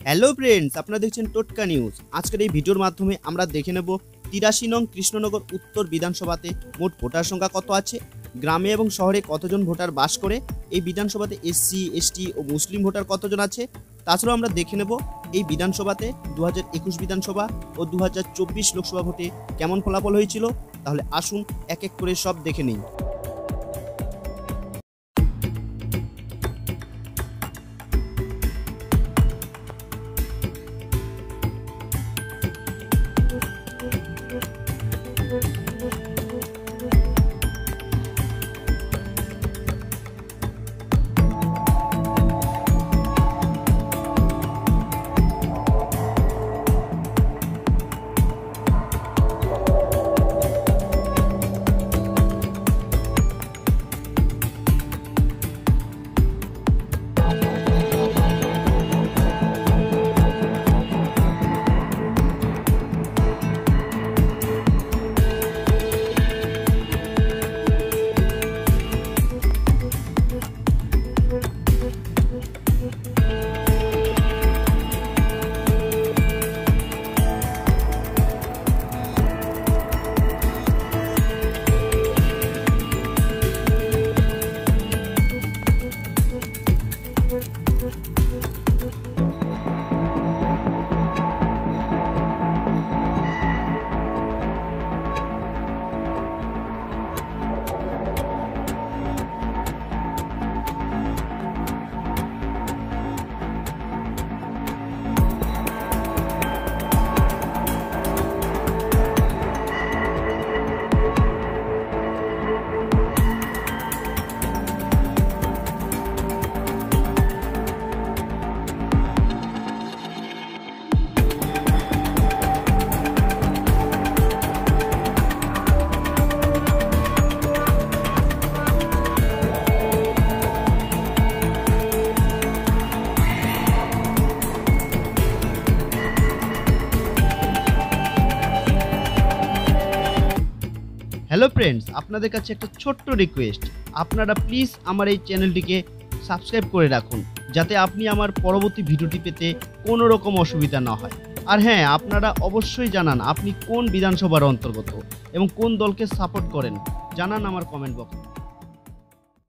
Hello friends, আপনারা দেখছেন টোটকা নিউজ। আজকের এই ভিডিওর মাধ্যমে আমরা দেখে নেব ৮৩ নং কৃষ্ণনগর উত্তর বিধানসভাতে মোট ভোটার সংখ্যা কত আছে, গ্রামে এবং শহরে কতজন ভোটার বাস করে, এই বিধানসভাতে এসসি এসটি ও মুসলিম ভোটার কতজন আছে। তাছাড়াও আমরা দেখে নেব এই বিধানসভাতে 2021 বিধানসভা ও 2024 লোকসভা ভোটে কেমন ফলাফল হয়েছিল। তাহলে আসুন এক এক করে সব দেখে নিই। হ্যালো ফ্রেন্ডস, আপনাদের কাছে একটা ছোট্ট রিকোয়েস্ট, আপনারা প্লিজ আমার এই চ্যানেলটিকে সাবস্ক্রাইব করে রাখুন, যাতে আপনি আমার পরবর্তী ভিডিওটি পেতে কোনো রকম অসুবিধা না হয়। আর হ্যাঁ, আপনারা অবশ্যই জানান আপনি কোন বিধানসভার অন্তর্গত এবং কোন দলকে সাপোর্ট করেন, জানান আমার কমেন্ট বক্সে।